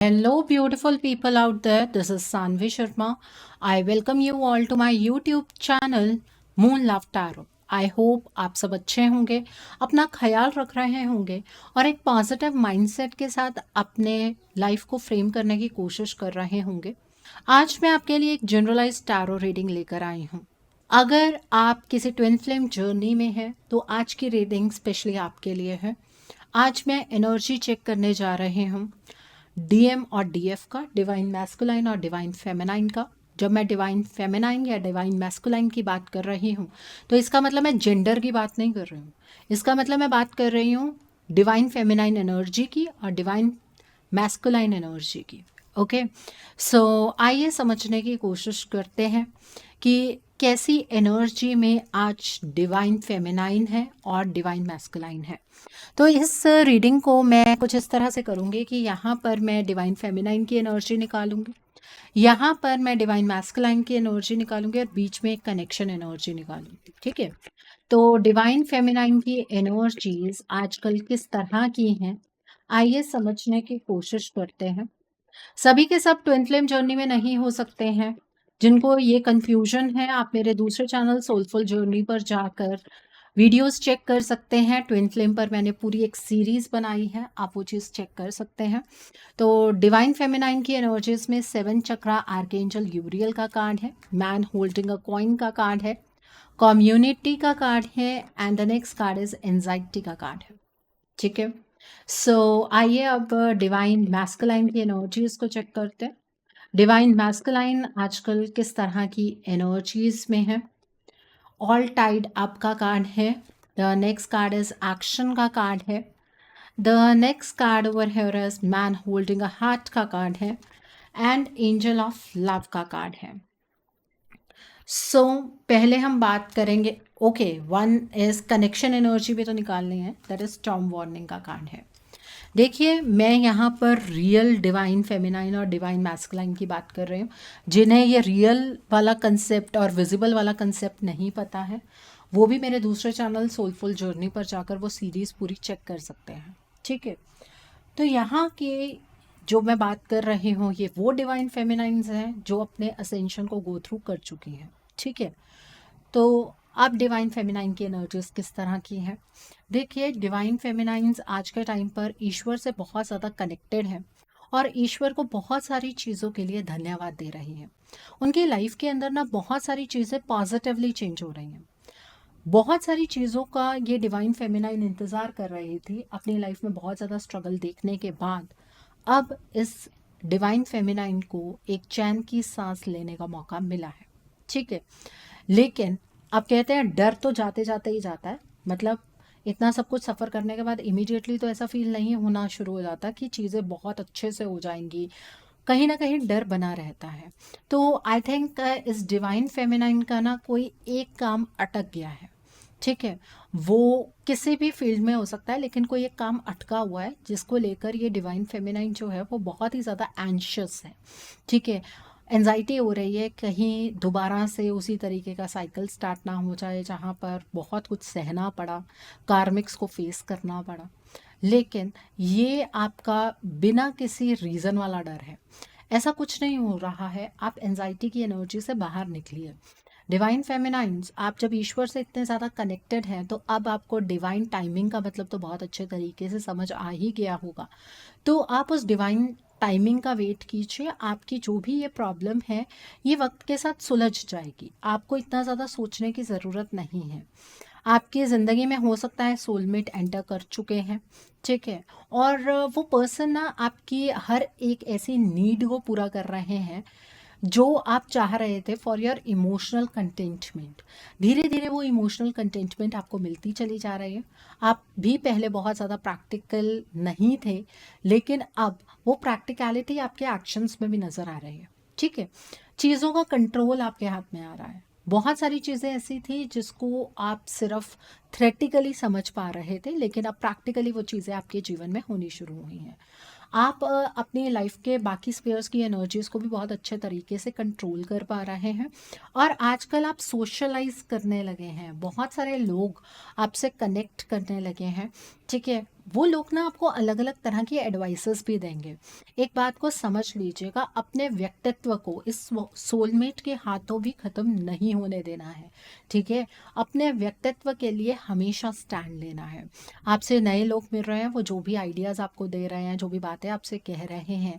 Hello, beautiful people out there. This is Sanvi Sharma. I welcome you all to my YouTube channel Moon Love Tarot. I hope आप सब अच्छे होंगे, अपना ख्याल रख रहे होंगे और एक पॉजिटिव माइंडसेट के साथ अपने लाइफ को फ्रेम करने की कोशिश कर रहे होंगे। आज मैं आपके लिए एक जनरलाइज टैरो रीडिंग लेकर आई हूँ। अगर आप किसी ट्विन फ्लेम जर्नी में हैं तो आज की रीडिंग स्पेशली आपके लिए है। आज मैं एनर्जी चेक करने जा रही हूँ डीएम और डीएफ का, डिवाइन मैस्कुलाइन और डिवाइन फेमिनाइन का। जब मैं डिवाइन फेमिनाइन या डिवाइन मैस्कुलाइन की बात कर रही हूँ तो इसका मतलब मैं जेंडर की बात नहीं कर रही हूँ। इसका मतलब मैं बात कर रही हूँ डिवाइन फेमिनाइन एनर्जी की और डिवाइन मैस्कुलाइन एनर्जी की। ओके, सो आइए समझने की कोशिश करते हैं कि कैसी एनर्जी में आज डिवाइन फेमिनाइन है और डिवाइन मैस्कुलाइन है। तो इस रीडिंग को मैं कुछ इस तरह से करूँगी कि यहाँ पर मैं डिवाइन फेमिनाइन की एनर्जी निकालूंगी, यहाँ पर मैं डिवाइन मैस्कुलाइन की एनर्जी निकालूंगी और बीच में एक कनेक्शन एनर्जी निकालूंगी। ठीक है, तो डिवाइन फेमिनाइन की एनर्जीज आजकल किस तरह की हैं, आइए समझने की कोशिश करते हैं। सभी के सब ट्विन फ्लेम जर्नी में नहीं हो सकते हैं। जिनको ये कंफ्यूजन है, आप मेरे दूसरे चैनल सोलफुल जर्नी पर जाकर वीडियोस चेक कर सकते हैं। ट्विन फ्लेम पर मैंने पूरी एक सीरीज बनाई है, आप वो चीज़ चेक कर सकते हैं। तो डिवाइन फेमिनाइन की एनर्जीज में 7 चक्रा आर्कएंजल यूरियल का कार्ड है, मैन होल्डिंग अ कॉइन का कार्ड है, कम्युनिटी का कार्ड है and the next card is anxiety का कार्ड है। ठीक है, सो आइए अब डिवाइन मैस्कुलाइन की एनर्जीज को चेक करते हैं। डिवाइन मैस्कुलाइन आजकल किस तरह की एनर्जीज में है। ऑल टाइड अप का कार्ड है, the next card is action का कार्ड है, the next card over here is man holding a heart का कार्ड है एंड एंजल ऑफ लव का कार्ड है। सो पहले हम बात करेंगे, okay, one is connection energy भी तो निकालनी है, दैट इज स्टॉर्म वार्निंग का कार्ड है। देखिए, मैं यहाँ पर रियल डिवाइन फेमिनाइन और डिवाइन मैस्कुलाइन की बात कर रही हूँ। जिन्हें ये रियल वाला कंसेप्ट और विजिबल वाला कंसेप्ट नहीं पता है, वो भी मेरे दूसरे चैनल सोलफुल जर्नी पर जाकर वो सीरीज़ पूरी चेक कर सकते हैं। ठीक है, तो यहाँ के जो मैं बात कर रही हूँ ये वो डिवाइन फेमिनाइंस हैं जो अपने असेंशन को गो थ्रू कर चुकी हैं। ठीक है, तो अब डिवाइन फेमिनाइन की एनर्जीज किस तरह की हैं। देखिए, डिवाइन फेमिनाइंस आज के टाइम पर ईश्वर से बहुत ज़्यादा कनेक्टेड हैं और ईश्वर को बहुत सारी चीज़ों के लिए धन्यवाद दे रही हैं। उनकी लाइफ के अंदर ना बहुत सारी चीज़ें पॉजिटिवली चेंज हो रही हैं। बहुत सारी चीज़ों का ये डिवाइन फेमिनाइन इंतज़ार कर रही थी अपनी लाइफ में बहुत ज़्यादा स्ट्रगल देखने के बाद। अब इस डिवाइन फेमिनाइन को एक चैन की सांस लेने का मौका मिला है। ठीक है, लेकिन अब कहते हैं डर तो जाते जाते ही जाता है। मतलब इतना सब कुछ सफ़र करने के बाद इमीडिएटली तो ऐसा फील नहीं होना शुरू हो जाता कि चीज़ें बहुत अच्छे से हो जाएंगी, कहीं ना कहीं डर बना रहता है। तो आई थिंक इस डिवाइन फेमिनाइन का ना कोई एक काम अटक गया है। ठीक है, वो किसी भी फील्ड में हो सकता है, लेकिन कोई एक काम अटका हुआ है जिसको लेकर ये डिवाइन फेमिनाइन जो है वो बहुत ही ज़्यादा एंशियस है। ठीक है, एनजाइटी हो रही है कहीं दोबारा से उसी तरीके का साइकिल स्टार्ट ना हो जाए जहाँ पर बहुत कुछ सहना पड़ा, कार्मिक्स को फेस करना पड़ा। लेकिन ये आपका बिना किसी रीज़न वाला डर है, ऐसा कुछ नहीं हो रहा है। आप एनजाइटी की एनर्जी से बाहर निकलिए। डिवाइन फेमिनाइंस, आप जब ईश्वर से इतने ज़्यादा कनेक्टेड हैं तो अब आपको डिवाइन टाइमिंग का मतलब तो बहुत अच्छे तरीके से समझ आ ही गया होगा। तो आप उस डिवाइन टाइमिंग का वेट कीजिए। आपकी जो भी ये प्रॉब्लम है ये वक्त के साथ सुलझ जाएगी, आपको इतना ज़्यादा सोचने की ज़रूरत नहीं है। आपकी ज़िंदगी में हो सकता है सोलमेट एंटर कर चुके हैं। ठीक है, और वो पर्सन ना आपकी हर एक ऐसी नीड को पूरा कर रहे हैं जो आप चाह रहे थे फॉर योर इमोशनल कंटेंटमेंट। धीरे धीरे वो इमोशनल कंटेंटमेंट आपको मिलती चली जा रही है। आप भी पहले बहुत ज़्यादा प्रैक्टिकल नहीं थे, लेकिन अब वो प्रैक्टिकलिटी आपके एक्शंस में भी नज़र आ रही है। ठीक है, चीज़ों का कंट्रोल आपके हाथ में आ रहा है। बहुत सारी चीज़ें ऐसी थी जिसको आप सिर्फ थ्रेटिकली समझ पा रहे थे, लेकिन अब प्रैक्टिकली वो चीज़ें आपके जीवन में होनी शुरू हुई हैं। आप अपनी लाइफ के बाकी स्पेयर्स की एनर्जीज को भी बहुत अच्छे तरीके से कंट्रोल कर पा रहे हैं और आजकल आप सोशलाइज करने लगे हैं, बहुत सारे लोग आपसे कनेक्ट करने लगे हैं। ठीक है, वो लोग ना आपको अलग अलग तरह की एडवाइसेस भी देंगे। एक बात को समझ लीजिएगा, अपने व्यक्तित्व को इस सोलमेट के हाथों भी ख़त्म नहीं होने देना है। ठीक है, अपने व्यक्तित्व के लिए हमेशा स्टैंड लेना है। आपसे नए लोग मिल रहे हैं, वो जो भी आइडियाज़ आपको दे रहे हैं, जो भी बातें आपसे कह रहे हैं,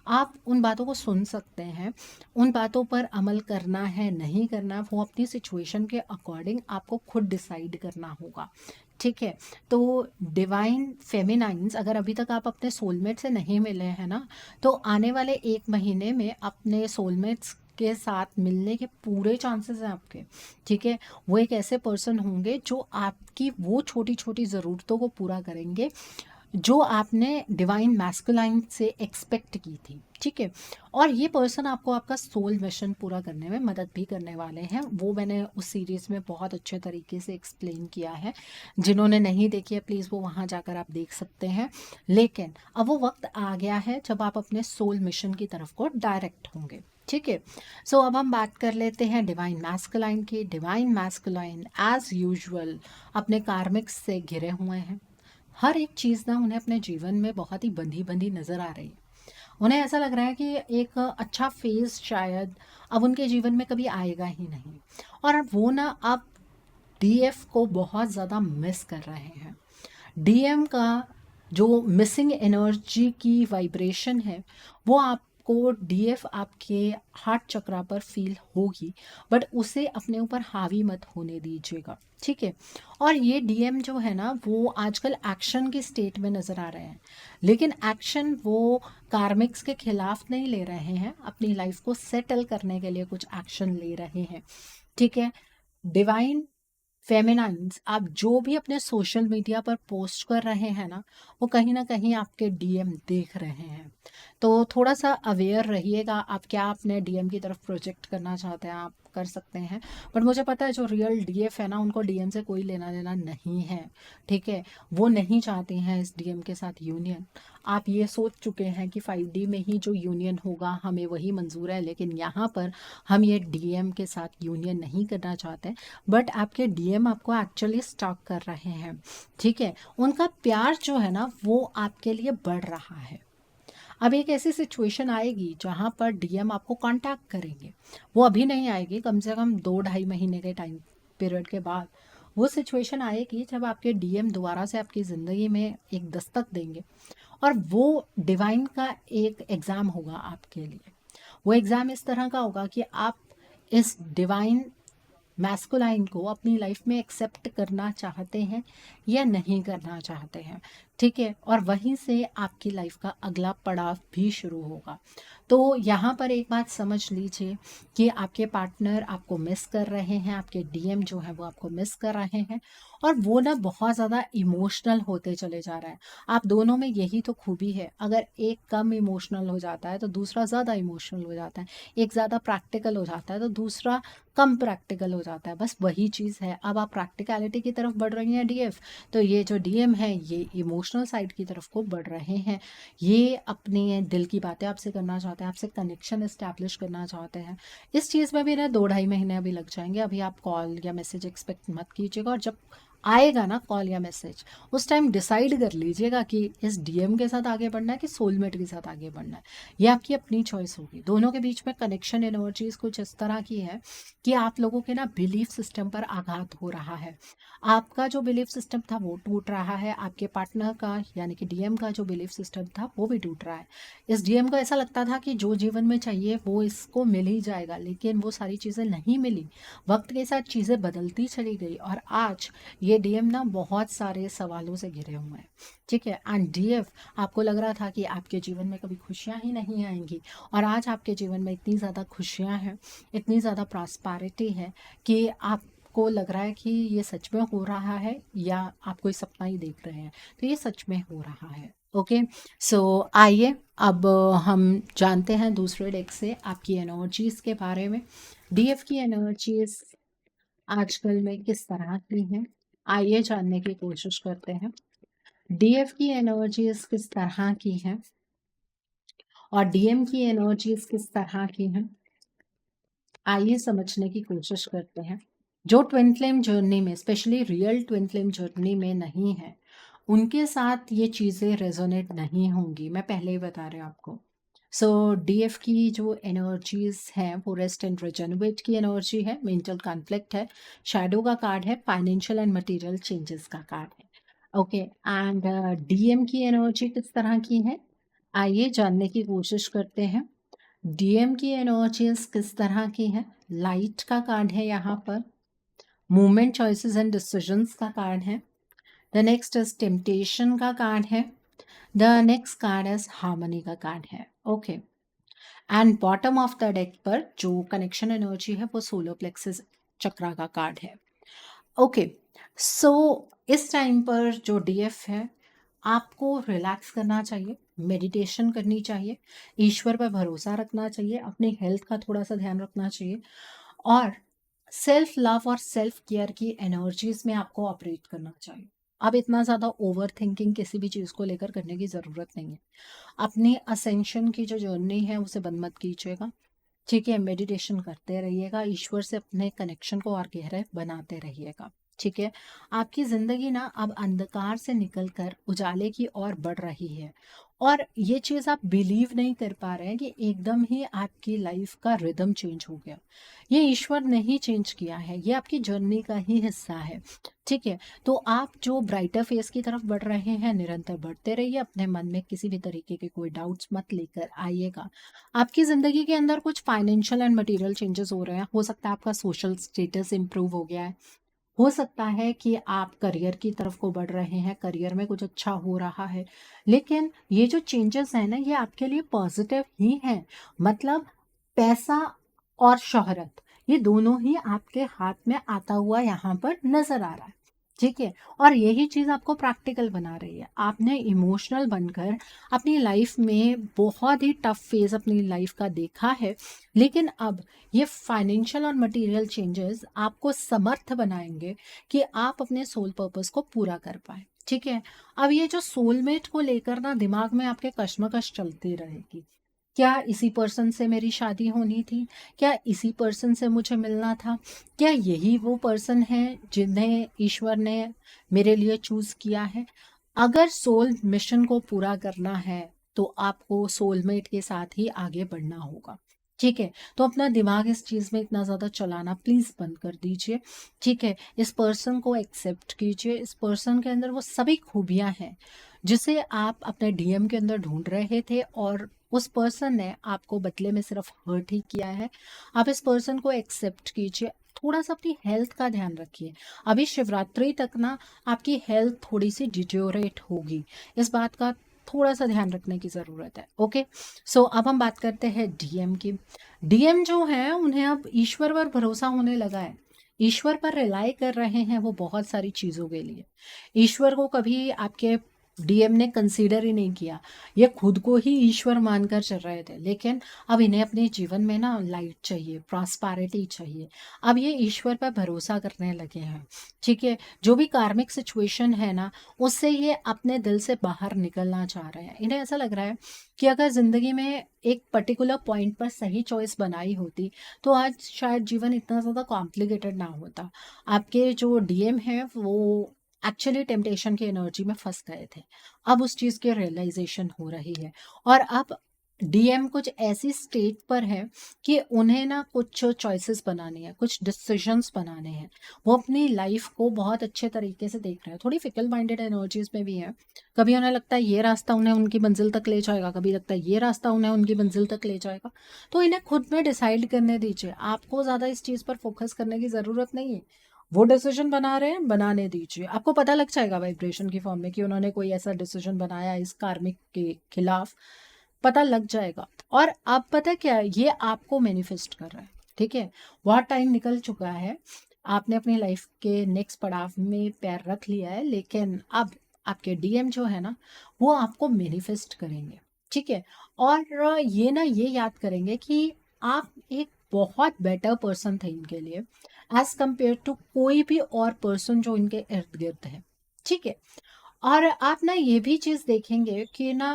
आप उन बातों को सुन सकते हैं। उन बातों पर अमल करना है नहीं करना, वो अपनी सिचुएशन के अकॉर्डिंग आपको खुद डिसाइड करना होगा। ठीक है, तो डिवाइन फेमिनाइंस, अगर अभी तक आप अपने सोलमेट से नहीं मिले हैं ना, तो आने वाले 1 महीने में अपने सोलमेट्स के साथ मिलने के पूरे चांसेस हैं आपके। ठीक है, वो एक ऐसे पर्सन होंगे जो आपकी वो छोटी छोटी ज़रूरतों को पूरा करेंगे जो आपने डिवाइन मैस्कुलाइन से एक्सपेक्ट की थी। ठीक है, और ये पर्सन आपको आपका सोल मिशन पूरा करने में मदद भी करने वाले हैं। वो मैंने उस सीरीज़ में बहुत अच्छे तरीके से एक्सप्लेन किया है। जिन्होंने नहीं देखी है प्लीज़ वो वहाँ जाकर आप देख सकते हैं। लेकिन अब वो वक्त आ गया है जब आप अपने सोल मिशन की तरफ को डायरेक्ट होंगे। ठीक है, सो अब हम बात कर लेते हैं डिवाइन मैस्कुलाइन की। डिवाइन मैस्कुलाइन एज यूजुअल अपने कार्मिक्स से घिरे हुए हैं। हर एक चीज़ ना उन्हें अपने जीवन में बहुत ही बंधी बंधी नज़र आ रही है। उन्हें ऐसा लग रहा है कि एक अच्छा फेज़ शायद अब उनके जीवन में कभी आएगा ही नहीं, और वो ना अब डीएफ को बहुत ज़्यादा मिस कर रहे हैं। डीएम का जो मिसिंग एनर्जी की वाइब्रेशन है वो आपको डीएफ आपके हार्ट चक्रा पर फील होगी, बट उसे अपने ऊपर हावी मत होने दीजिएगा। ठीक है, और ये डीएम जो है ना वो आजकल एक्शन की स्टेट में नज़र आ रहे हैं, लेकिन एक्शन वो कार्मिक्स के खिलाफ नहीं ले रहे हैं, अपनी लाइफ को सेटल करने के लिए कुछ एक्शन ले रहे हैं। ठीक है, डिवाइन फेमिनाइंस आप जो भी अपने सोशल मीडिया पर पोस्ट कर रहे हैं ना, वो कहीं ना कहीं आपके डीएम देख रहे हैं। तो थोड़ा सा अवेयर रहिएगा, आप क्या अपने डीएम की तरफ प्रोजेक्ट करना चाहते हैं आप कर सकते हैं। बट मुझे पता है जो रियल डीएफ है ना उनको डीएम से कोई लेना देना नहीं है। ठीक है, वो नहीं चाहते हैं इस डीएम के साथ यूनियन। आप ये सोच चुके हैं कि 5D में ही जो यूनियन होगा हमें वही मंजूर है, लेकिन यहाँ पर हम ये डीएम के साथ यूनियन नहीं करना चाहते। बट आपके डीएम आपको एक्चुअली स्टॉक कर रहे हैं। ठीक है, उनका प्यार जो है ना वो आपके लिए बढ़ रहा है। अब एक ऐसी सिचुएशन आएगी जहाँ पर डीएम आपको कांटेक्ट करेंगे। वो अभी नहीं आएगी, कम से कम 2-2.5 महीने के टाइम पीरियड के बाद वो सिचुएशन आएगी जब आपके डीएम दोबारा से आपकी ज़िंदगी में एक दस्तक देंगे, और वो डिवाइन का एक एग्ज़ाम होगा आपके लिए। वो एग्ज़ाम इस तरह का होगा कि आप इस डिवाइन मैस्कुलाइन को अपनी लाइफ में एक्सेप्ट करना चाहते हैं या नहीं करना चाहते हैं। ठीक है, और वहीं से आपकी लाइफ का अगला पड़ाव भी शुरू होगा। तो यहाँ पर एक बात समझ लीजिए कि आपके पार्टनर आपको मिस कर रहे हैं, आपके डीएम जो है वो आपको मिस कर रहे हैं, और वो ना बहुत ज़्यादा इमोशनल होते चले जा रहे हैं। आप दोनों में यही तो खूबी है, अगर एक कम इमोशनल हो जाता है तो दूसरा ज़्यादा इमोशनल हो जाता है, एक ज़्यादा प्रैक्टिकल हो जाता है तो दूसरा कम प्रैक्टिकल हो जाता है। बस वही चीज़ है, अब आप प्रैक्टिकलिटी की तरफ बढ़ रही हैं डीएफ, तो ये जो डीएम है ये इमोशनल साइड की तरफ को बढ़ रहे हैं। ये अपने दिल की बातें आपसे करना चाहते हैं, आपसे कनेक्शन इस्टेब्लिश करना चाहते हैं। इस चीज़ में भी ना 2-2.5 महीने अभी लग जाएंगे। अभी आप कॉल या मैसेज एक्सपेक्ट मत कीजिएगा, और जब आएगा ना कॉल या मैसेज उस टाइम डिसाइड कर लीजिएगा कि इस डीएम के साथ आगे बढ़ना है कि सोलमेट के साथ आगे बढ़ना है। ये आपकी अपनी चॉइस होगी। दोनों के बीच में कनेक्शन एनर्जीज कुछ इस तरह की है कि आप लोगों के ना बिलीफ सिस्टम पर आघात हो रहा है। आपका जो बिलीफ सिस्टम था वो टूट रहा है, आपके पार्टनर का यानी कि डीएम का जो बिलीफ सिस्टम था वो भी टूट रहा है। इस डीएम को ऐसा लगता था कि जो जीवन में चाहिए वो इसको मिल ही जाएगा, लेकिन वो सारी चीज़ें नहीं मिली। वक्त के साथ चीज़ें बदलती चली गई, और आज ये डीएम ना बहुत सारे सवालों से घिरे हुए हैं। ठीक है, एंड डीएफ आपको लग रहा था कि आपके जीवन में कभी खुशियाँ ही नहीं आएंगी, और आज आपके जीवन में इतनी ज़्यादा खुशियाँ हैं, इतनी ज़्यादा प्रॉस्पेरिटी है कि आपको लग रहा है कि ये सच में हो रहा है या आप कोई सपना ही देख रहे हैं। तो ये सच में हो रहा है। ओके, सो आइए अब हम जानते हैं दूसरे डेक से आपकी एनर्जीज़ के बारे में। डीएफ की एनर्जीज़ आजकल में किस तरह की हैं, आइए जानने की कोशिश करते हैं। डीएफ की एनर्जीज किस तरह की हैं और डीएम की एनर्जीज किस तरह की हैं, आइए समझने की कोशिश करते हैं। जो ट्विन फ्लेम जर्नी में, specially real twin flame journey में नहीं है, उनके साथ ये चीज़ें रेजोनेट नहीं होंगी, मैं पहले ही बता रही हूँ आपको। सो डीएफ की जो एनर्जीज हैं वो रेस्ट एंड रिजेनरेट की एनर्जी है, मेंटल कॉन्फ्लिक्ट है, शैडो का कार्ड है, फाइनेंशियल एंड मटेरियल चेंजेस का कार्ड है। ओके, एंड डीएम की एनर्जी किस तरह की है, आइए जानने की कोशिश करते हैं। डीएम की एनर्जीज किस तरह की है, लाइट का कार्ड है यहाँ पर, मूवमेंट चॉइसेस एंड डिसीजंस का कार्ड है। द नेक्स्ट इज टेम्पटेशन का कार्ड है। The next card is harmony का कार्ड है। Okay, and bottom of the deck पर जो कनेक्शन एनर्जी है वो सोलर प्लेक्सस चक्रा का कार्ड है। ओके, सो इस टाइम पर जो डीएफ है, आपको रिलैक्स करना चाहिए, मेडिटेशन करनी चाहिए, ईश्वर पर भरोसा रखना चाहिए, अपनी हेल्थ का थोड़ा सा ध्यान रखना चाहिए, और सेल्फ लव और सेल्फ केयर की एनर्जीज में आपको ऑपरेट करना चाहिए। अब इतना ज़्यादा ओवर थिंकिंग किसी भी चीज़ को लेकर करने की ज़रूरत नहीं है। अपने असेंशन की जो जर्नी है उसे बंद मत कीजिएगा, ठीक है। मेडिटेशन करते रहिएगा, ईश्वर से अपने कनेक्शन को और गहरे बनाते रहिएगा, ठीक है। आपकी ज़िंदगी ना अब अंधकार से निकलकर उजाले की ओर बढ़ रही है, और ये चीज़ आप बिलीव नहीं कर पा रहे हैं कि एकदम ही आपकी लाइफ का रिदम चेंज हो गया। ये ईश्वर ने ही चेंज किया है, ये आपकी जर्नी का ही हिस्सा है, ठीक है। तो आप जो ब्राइटर फेस की तरफ बढ़ रहे हैं, निरंतर बढ़ते रहिए, अपने मन में किसी भी तरीके के कोई डाउट्स मत लेकर आइएगा। आपकी ज़िंदगी के अंदर कुछ फाइनेंशियल एंड मटेरियल चेंजेस हो रहे हैं, हो सकता है आपका सोशल स्टेटस इंप्रूव हो गया है, हो सकता है कि आप करियर की तरफ को बढ़ रहे हैं, करियर में कुछ अच्छा हो रहा है, लेकिन ये जो चेंजेस हैं ना, ये आपके लिए पॉजिटिव ही हैं। मतलब पैसा और शोहरत, ये दोनों ही आपके हाथ में आता हुआ यहाँ पर नजर आ रहा है, ठीक है। और यही चीज़ आपको प्रैक्टिकल बना रही है। आपने इमोशनल बनकर अपनी लाइफ में बहुत ही टफ फेज अपनी लाइफ का देखा है, लेकिन अब ये फाइनेंशियल और मटेरियल चेंजेस आपको समर्थ बनाएंगे कि आप अपने सोल पर्पस को पूरा कर पाए, ठीक है। अब ये जो सोलमेट को लेकर ना दिमाग में आपके कश्मकश चलती रहेगी, क्या इसी पर्सन से मेरी शादी होनी थी, क्या इसी पर्सन से मुझे मिलना था, क्या यही वो पर्सन है जिन्हें ईश्वर ने मेरे लिए चूज किया है। अगर सोल मिशन को पूरा करना है तो आपको सोलमेट के साथ ही आगे बढ़ना होगा, ठीक है। तो अपना दिमाग इस चीज़ में इतना ज़्यादा चलाना प्लीज़ बंद कर दीजिए, ठीक है। इस पर्सन को एक्सेप्ट कीजिए, इस पर्सन के अंदर वो सभी खूबियाँ हैं जिसे आप अपने डीएम के अंदर ढूंढ रहे थे, और उस पर्सन ने आपको बदले में सिर्फ हर्ट ही किया है। आप इस पर्सन को एक्सेप्ट कीजिए, थोड़ा सा अपनी हेल्थ का ध्यान रखिए। अभी शिवरात्रि तक ना आपकी हेल्थ थोड़ी सी डिटेरियोरेट होगी, इस बात का थोड़ा सा ध्यान रखने की ज़रूरत है। ओके, सो अब हम बात करते हैं डीएम की। डीएम जो है उन्हें अब ईश्वर पर भरोसा होने लगा है, ईश्वर पर रिलाई कर रहे हैं वो बहुत सारी चीज़ों के लिए। ईश्वर को कभी आपके डीएम ने कंसीडर ही नहीं किया, ये खुद को ही ईश्वर मानकर चल रहे थे, लेकिन अब इन्हें अपने जीवन में ना लाइट चाहिए, प्रॉस्पेरिटी चाहिए। अब ये ईश्वर पर भरोसा करने लगे हैं, ठीक है। जो भी कार्मिक सिचुएशन है ना, उससे ये अपने दिल से बाहर निकलना चाह रहे हैं। इन्हें ऐसा लग रहा है कि अगर ज़िंदगी में एक पर्टिकुलर पॉइंट पर सही चॉइस बनाई होती तो आज शायद जीवन इतना ज़्यादा कॉम्प्लिकेटेड ना होता। आपके जो डीएम है वो एक्चुअली टेम्पटेशन की एनर्जी में फंस गए थे, अब उस चीज़ की रियलाइजेशन हो रही है, और अब डीएम कुछ ऐसी स्टेट पर है कि उन्हें ना कुछ चॉइसेस बनानी है, कुछ डिसीजंस बनाने हैं। वो अपनी लाइफ को बहुत अच्छे तरीके से देख रहे हैं, थोड़ी फिकल माइंडेड एनर्जीज में भी है। कभी उन्हें लगता है ये रास्ता उन्हें उनकी मंजिल तक ले जाएगा, कभी लगता है ये रास्ता उन्हें उनकी मंजिल तक ले जाएगा। तो इन्हें खुद में डिसाइड करने दीजिए, आपको ज़्यादा इस चीज़ पर फोकस करने की ज़रूरत नहीं है। वो डिसीजन बना रहे हैं, बनाने दीजिए, आपको पता लग जाएगा वाइब्रेशन की फॉर्म में कि उन्होंने कोई ऐसा डिसीजन बनाया इस कार्मिक के खिलाफ, पता लग जाएगा। और अब पता क्या है, ये आपको मैनिफेस्ट कर रहा है, ठीक है। बहुत टाइम निकल चुका है, आपने अपनी लाइफ के नेक्स्ट पड़ाव में पैर रख लिया है, लेकिन अब आपके डीएम जो है ना वो आपको मैनिफेस्ट करेंगे, ठीक है। और ये याद करेंगे कि आप एक बहुत बेटर पर्सन थे इनके लिए, एज कंपेयर टू कोई भी और पर्सन जो इनके इर्द गिर्द है, ठीक है। और आप ना ये भी चीज़ देखेंगे कि ना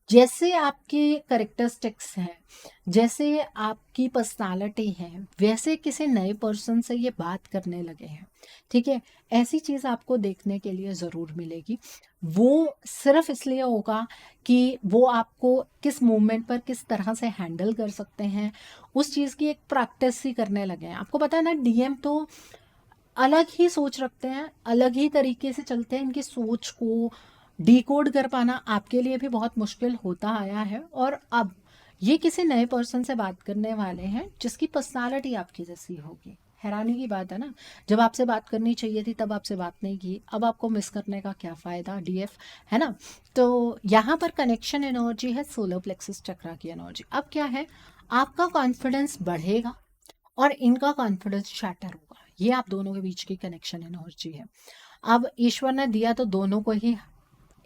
जैसे आपके करेक्टरिस्टिक्स हैं, जैसे आपकी पर्सनालिटी है, वैसे किसी नए पर्सन से ये बात करने लगे हैं, ठीक है? ऐसी चीज़ आपको देखने के लिए ज़रूर मिलेगी। वो सिर्फ इसलिए होगा कि वो आपको किस मोमेंट पर किस तरह से हैंडल कर सकते हैं, उस चीज़ की एक प्रैक्टिस ही करने लगे हैं। आपको पता है ना, डीएम तो अलग ही सोच रखते हैं, अलग ही तरीके से चलते हैं। इनकी सोच को डिकोड कर पाना आपके लिए भी बहुत मुश्किल होता आया है। और अब ये किसी नए पर्सन से बात करने वाले हैं जिसकी पर्सनालिटी आपकी जैसी होगी। हैरानी की बात है ना, जब आपसे बात करनी चाहिए थी तब आपसे बात नहीं की, अब आपको मिस करने का क्या फ़ायदा डीएफ, है ना? तो यहाँ पर कनेक्शन एनर्जी है सोलर प्लेक्सस चक्रा की एनर्जी। अब क्या है, आपका कॉन्फिडेंस बढ़ेगा और इनका कॉन्फिडेंस शैटर होगा। ये आप दोनों के बीच की कनेक्शन एनर्जी है। अब ईश्वर ने दिया तो दोनों को ही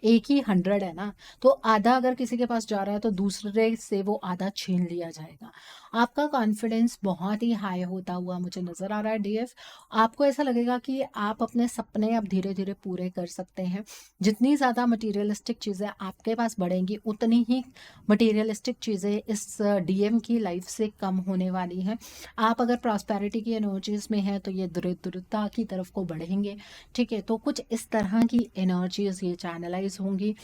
एक ही 100 है ना, तो आधा अगर किसी के पास जा रहा है तो दूसरे से वो आधा छीन लिया जाएगा। आपका कॉन्फिडेंस बहुत ही हाई होता हुआ मुझे नज़र आ रहा है डीएफ। आपको ऐसा लगेगा कि आप अपने सपने अब धीरे धीरे पूरे कर सकते हैं। जितनी ज़्यादा मटीरियलिस्टिक चीज़ें आपके पास बढ़ेंगी, उतनी ही मटीरियलिस्टिक चीज़ें इस डीएम की लाइफ से कम होने वाली हैं। आप अगर प्रॉस्पेरिटी की एनर्जीज में हैं तो ये दरिद्रता की तरफ को बढ़ेंगे, ठीक है? तो कुछ इस तरह की एनर्जीज ये चैनलाइज होंगी।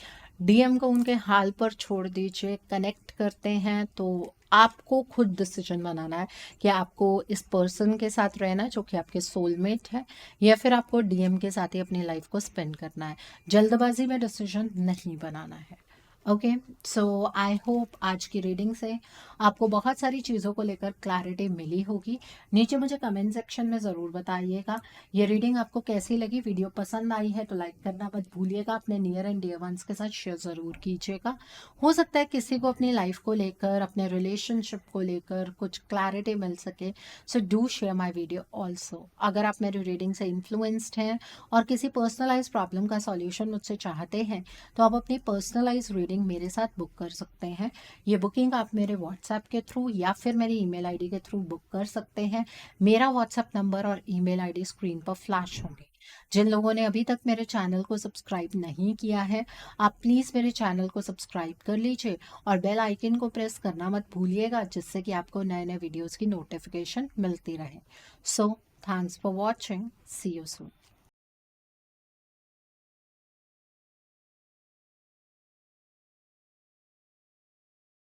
डीएम को उनके हाल पर छोड़ दीजिए। कनेक्ट करते हैं तो आपको खुद डिसीजन बनाना है कि आपको इस पर्सन के साथ रहना है जो कि आपके सोलमेट है, या फिर आपको डीएम के साथ ही अपनी लाइफ को स्पेंड करना है। जल्दबाजी में डिसीजन नहीं बनाना है। ओके, सो आई होप आज की रीडिंग से आपको बहुत सारी चीज़ों को लेकर क्लैरिटी मिली होगी। नीचे मुझे कमेंट सेक्शन में ज़रूर बताइएगा ये रीडिंग आपको कैसी लगी। वीडियो पसंद आई है तो लाइक करना मत भूलिएगा। अपने नियर एंड डियर वंस के साथ शेयर ज़रूर कीजिएगा। हो सकता है किसी को अपनी लाइफ को लेकर, अपने रिलेशनशिप को लेकर कुछ क्लैरिटी मिल सके। So do share my video also. अगर आप मेरी रीडिंग से इन्फ्लुएंस्ड हैं और किसी पर्सनलाइज प्रॉब्लम का सॉल्यूशन मुझसे चाहते हैं तो आप अपनी पर्सनलाइज रीडिंग मेरे साथ बुक कर सकते हैं। ये बुकिंग आप मेरे व्हाट्सएप के थ्रू या फिर मेरी ईमेल आईडी के थ्रू बुक कर सकते हैं। मेरा व्हाट्सएप नंबर और ईमेल आईडी स्क्रीन पर फ्लैश होंगे। जिन लोगों ने अभी तक मेरे चैनल को सब्सक्राइब नहीं किया है, आप प्लीज़ मेरे चैनल को सब्सक्राइब कर लीजिए और बेल आइकन को प्रेस करना मत भूलिएगा, जिससे कि आपको नए नए वीडियोज़ की नोटिफिकेशन मिलती रहे। So thanks for watching, see you soon.